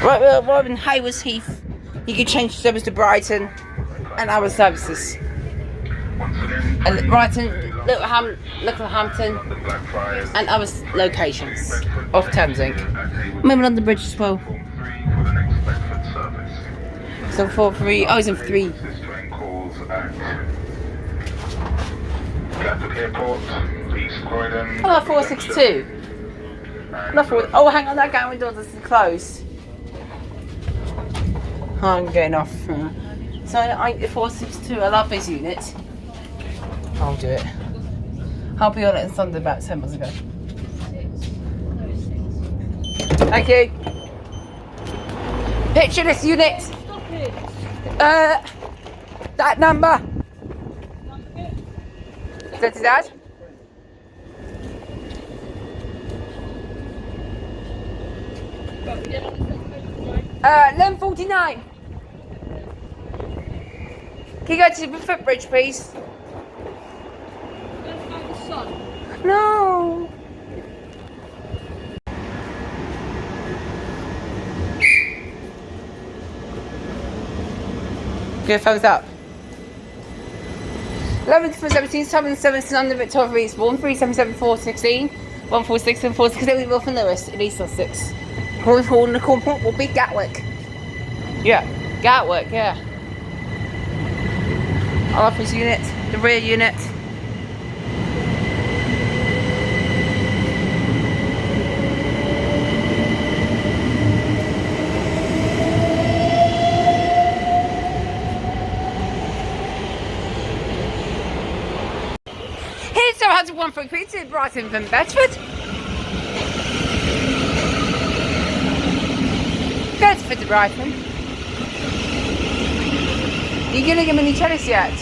Right, we're in Haywards, Heath. You can change service to Brighton and our services. And Brighton, Littlehampton, and other locations off Thames Inc. Maybe on the bridge as well. So 4-3. Oh, it's in 3. Oh, 462. Oh, hang on, that gallery door doesn't close. Oh, I'm getting off. So I 462. I love this unit. I'll do it. I'll be on it on Sunday about 10 months ago. Thank you. Picture this unit. That number. Is that his dad? 11:49. Can you go to the footbridge, please? No. Give a thumbs up. 11:17, 7:17 under Victoria Eastbourne, 377-416, 146 416 Wilson Lewis in East Sussex. Calling for the call point will be Gatwick. Yeah, Gatwick, yeah. Our office unit, the rear unit. Here's 101.3 to Brighton from Bedford. Bedford to Brighton. Are you gonna give me any tennis yet?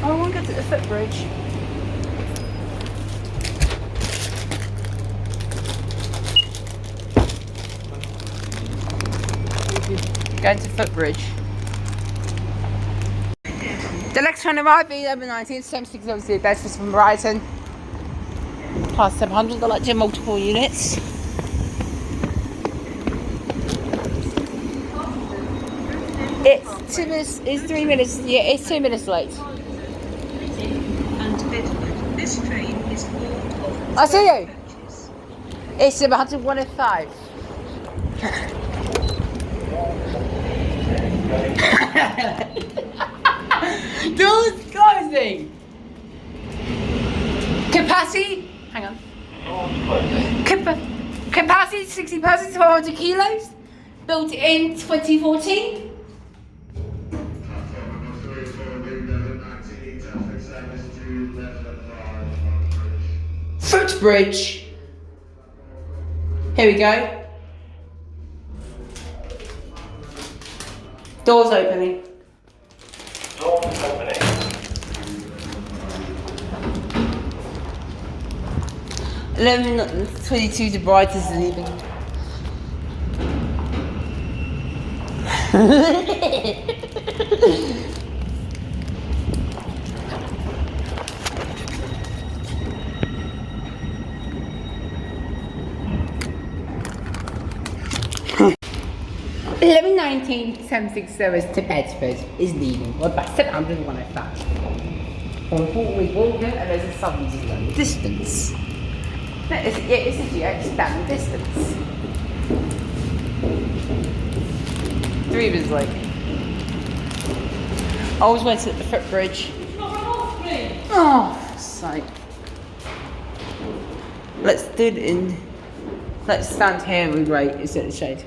Oh, I want to go to the footbridge. Going to footbridge. The next train arrived at 11:19, 7602 Bedford from Brighton. Past 700, I like to multiple units. It's 2 minutes, it's 3 minutes, yeah, it's 2 minutes late. And Bedford, this train is full of... I see you. It's 105. Disgusting. Capacity, hang on. Capacity 60 persons, 400 kilos. Built in 2014. Footbridge. Here we go. Doors opening. Doors opening. 11:22 to Brighton is leaving. $11.19 76 service to Bedford is leaving. What about 705? On 4 week walking and there's a southern distance. That is, yeah, this is your standard distance. 3 was like. I always went to the footbridge. Oh, for sake. Let's do it in. Let's stand here and wait. It's in the shade.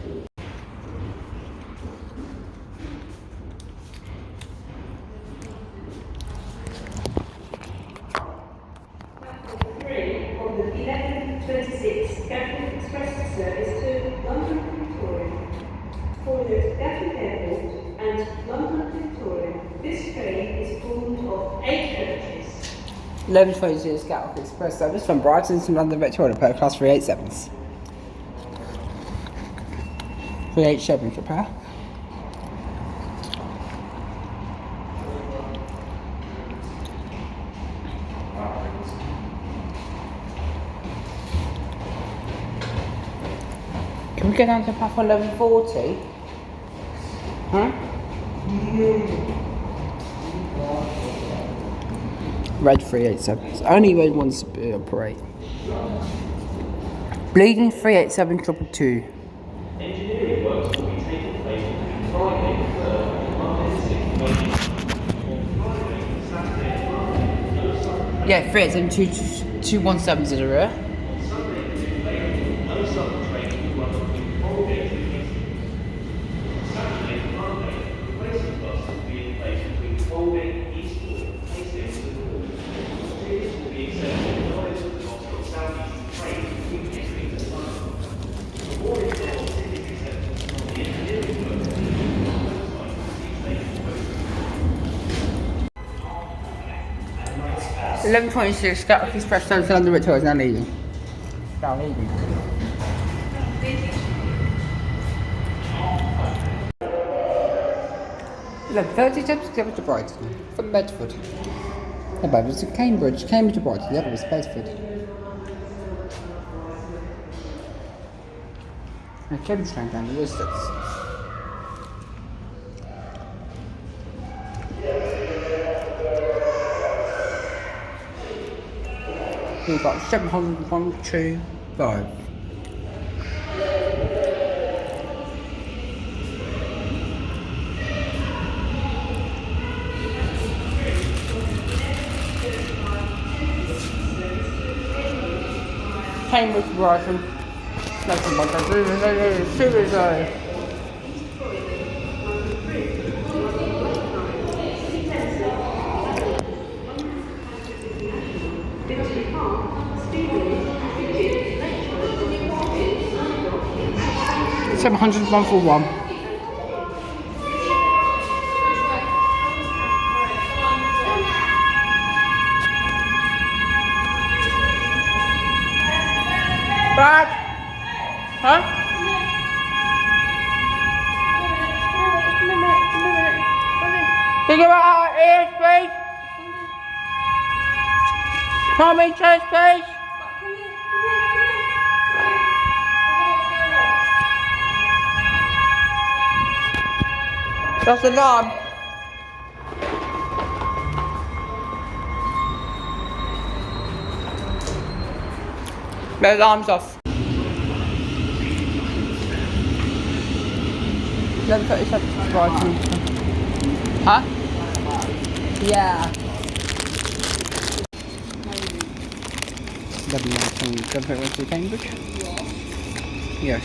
11:22 Gatwick Express service from Brighton to London Victoria per class 387s. 387 prepare. Can we go down to platform 11:40? Huh? Red 387. Only red ones operate. Bleeding 387 222. Engineering works will be taking place between Friday the 3rd and Monday the 6th of April. On Friday, Saturday and Monday, no southern Yeah, 387 217 to the rear. On Sunday the 5th of April, no southern trains will run between Colgate and Heath. On Saturday and Monday, replacement buses will be in place between Colgate, Eastbourne, Hastings and Hall. Tickets will be accepted regardless of the cost of southeastern trains between Hastings and London. For more info on ticket acceptance from the engineering works, please visit our website at 11:26 Gatwick Express service to London Victoria is now leaving. Now leaving. Look, 30 steps to Brighton from Bedford. The other was to Cambridge to Brighton, the other was Bedford. And Cambridge train down the Wisdoms. We've got 70125. Cambridge to Brighton. Nothing but that. Seriously. $701 Brad? Huh? Think about our ears, please. Tommy, chest, please. That's the alarm. The alarm's off. 11:37 Brighton. Huh? Yeah. 11:19 to Cambridge? Yes.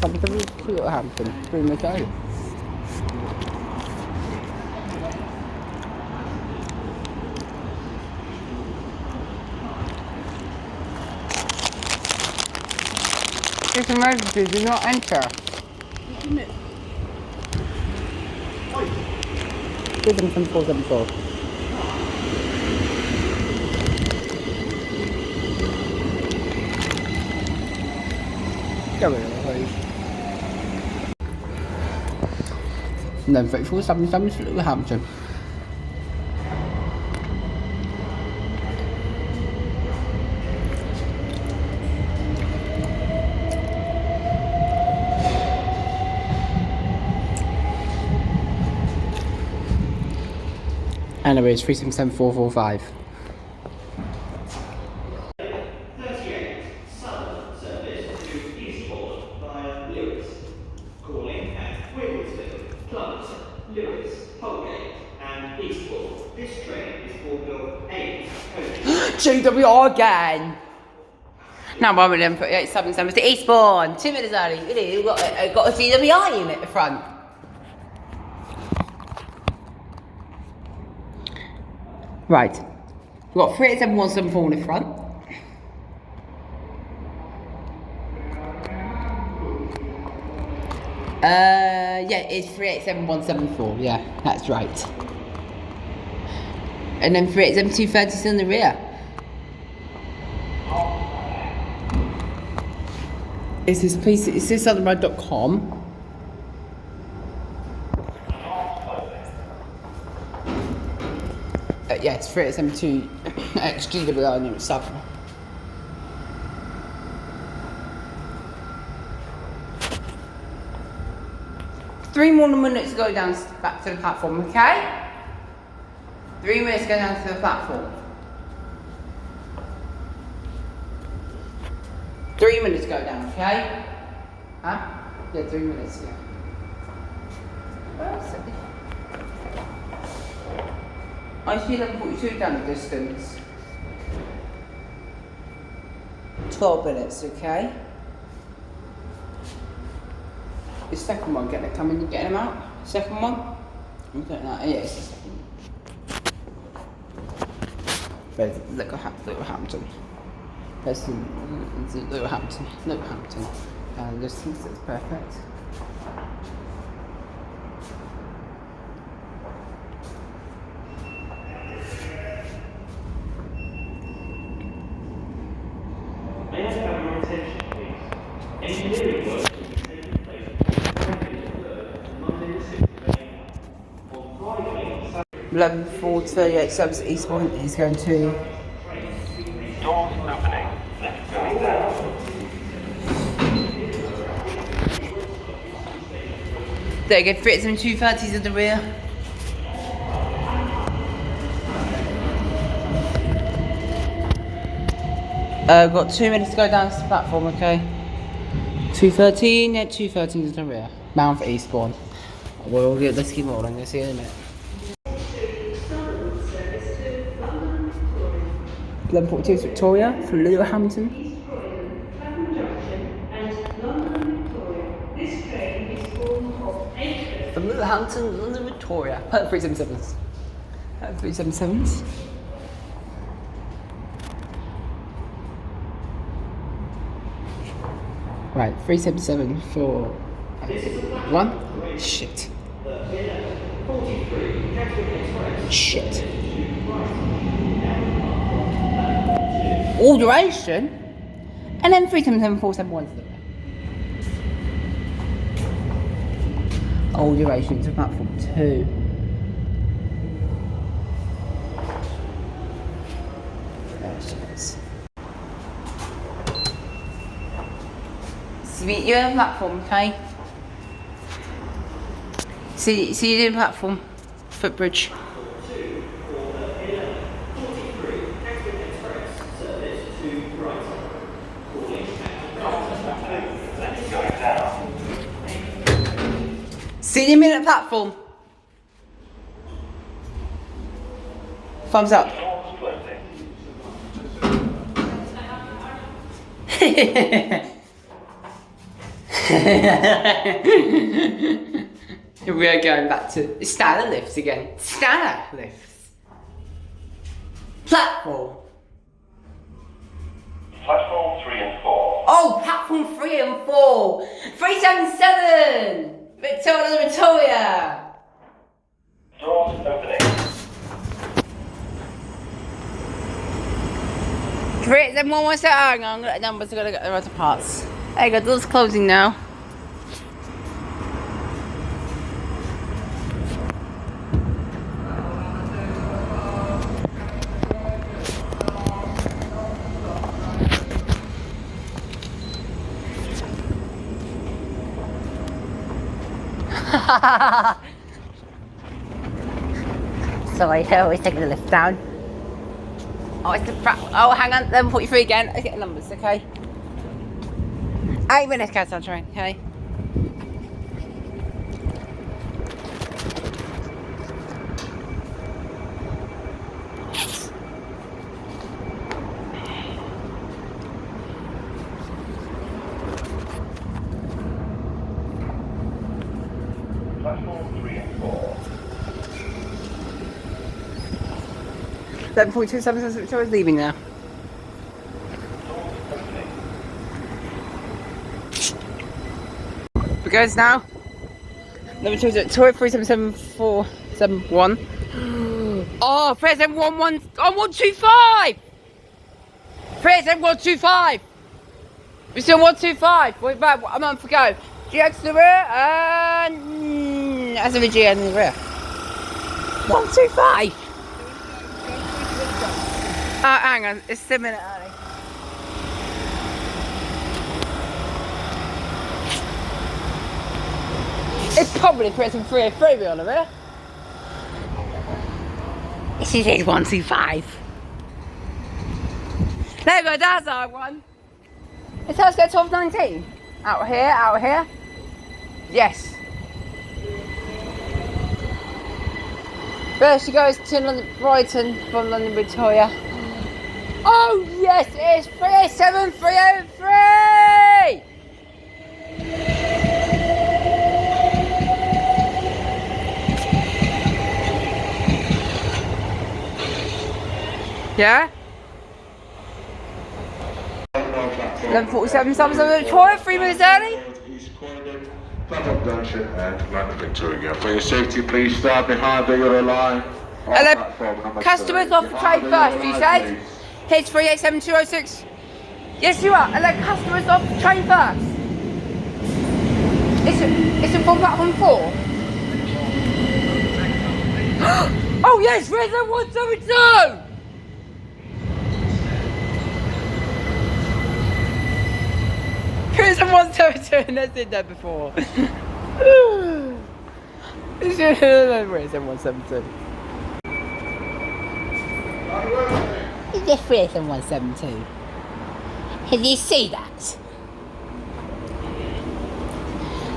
Something to Hampton, pretty much out. This emergency, do not enter. Give them some 474. Go with it, please. And then 3477 to Littlehampton. Anyways, 377445. 38 Southern service to Eastbourne via Lewis. Calling at Haywards, Plymouth, Lewis, Holgate, and Eastbourne. This train is called of 8 coaches. GWR again! Now I'm with them 3877 to Eastbourne. 2 minutes early. We've got a GWR unit at the front. Right. We've got 387-174 in the front. Yeah, it's 387-174. Yeah, that's right. And then 387-230 in the rear. It's this otherroad.com. Yeah, it's 372 XGWR and it's 7. Three more minutes to go down back to the platform, okay? 3 minutes to go down to the platform. 3 minutes to go down, okay? Huh? Yeah, 3 minutes, yeah. Where is it? I see 11:42 down the distance. 12 minutes, okay? The second one, getting it coming, you getting them out? Second one? I don't know, yeah, it's the second one. There's Littlehampton. There's Littlehampton. And this is perfect. May I have your attention, please? Engineering work will be taking place Monday the 3rd and Monday the 6th of April. On Friday, Saturday, 11:38 service Eastbourne is going to. Doors opening. Lift going down. There you go, 387-230s in the rear. Got 2 minutes to go down to the platform, okay? 213, yeah, 213 is in the rear. Bound for Eastbourne. Let's keep rolling, let's see in a minute. 11:42 is Victoria from Littlehampton. From Littlehampton, London, Victoria. 377s. 377s. Right, 377 for 1. Shit. Shit. All duration. And then 377-471. All duration to platform 2. There she is. So you're on the platform, okay? See you doing platform. Footbridge. See you in a platform. Thumbs up. Doors closing. We are going back to Stanley lifts again. Stanley lifts. Platform. Platform 3 and 4. Oh, platform 3 and 4. 377. Victoria. Doors opening. 377-117. Hang on, I'm gonna get the numbers. I'm gonna get the other parts. There you go. Doors closing now. Sorry, I always take the lift down. Oh, it's the hang on, 11:43 again. I get the numbers, okay? 8 minutes, guys, I'm trying, okay? Platform 3 and 4. 11:42, 7 Victoria's leaving now. It goes now. Number 2 is Victoria 377471. Oh, 3711. Oh, 125! 37125! We're still 125. We're about a month ago. GX to the rear and. That's a GX in the rear. 125! Oh, hang on. It's a minute early. It's probably pressing 303 on the rear. This is 125. There we go, that's our one. It tells us to get 12.19. Out here, out here. Yes. There she goes to London, Brighton from London Victoria. Oh yes, it's 37303! Yeah? 11:47, Victoria, 3 minutes early. Platform junction and London Victoria. For your safety, please stand behind the yellow line. Customers off the train first, you said? Here's 387206. Yes, you are. And let customers off the train first. It's from platform 4. Oh yes, where's that 172? Here's a 172 and that's been done before. Where's a 172? Is there 172? Can you see that?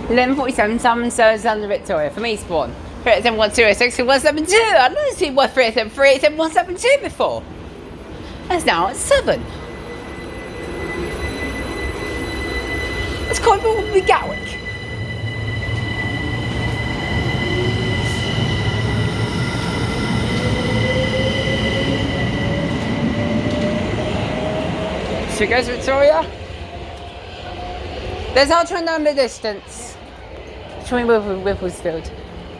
11:47, Salmon Serves under Victoria from Eastbourne. 3871006 and 172. I've never seen 172 before. That's now at 7. Let's call it Gatwick. So it goes to Victoria. There's no train down the distance. Between Whipplesfield.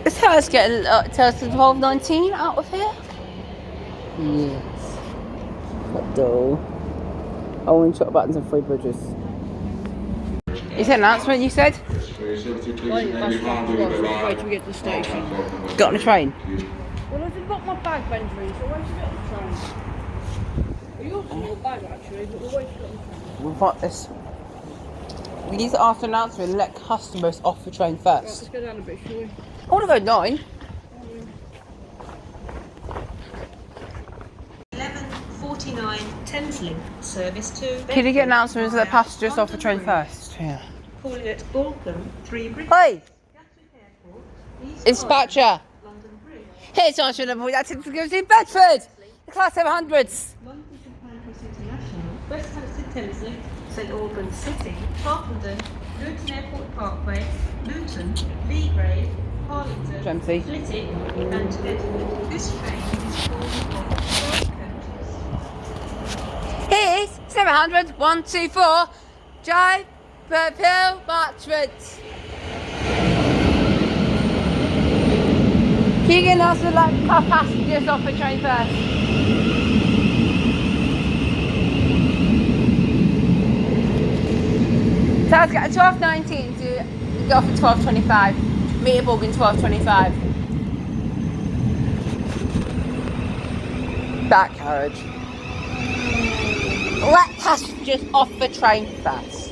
Let's tell us getting tell us 12.19 out of here. Yes. What door? Oh, and shot buttons and 3 bridges. Is that an announcement you said? Wait till we get to the station. Got on a train? Well, I've got my bag, Benji, so why should we get on the train? You also got your bag, actually, but we'll wait till we get on the train. We've got this. We need to ask the announcement and let customers off the train Right, first. let's go down a bit, shall we? I want to go 9. 11:49 Thameslink service to. Can you get announcements that via passengers off the London train Bridge. first? Yeah. Calling at Balcombe, 3 Bridge. Hey! Gatwick Airport, East Dispatcher! London Bridge. Here's answer number that's to go to Bedford! The Class 700s! London St Pancras International, West Hampstead Thameslink, St Albans City, Harpenden, Luton Airport Parkway, Luton, Leagrave, Harlington, Dempsey. Flitwick and Bedford. This train is full of 12 coaches. Here's 700 124 Drive Purple Marchment. You can also like passengers off the train first. So I was getting 12.19 to go off at 12.25. Meet at Morgan 12.25. Back carriage. Let passengers off the train first.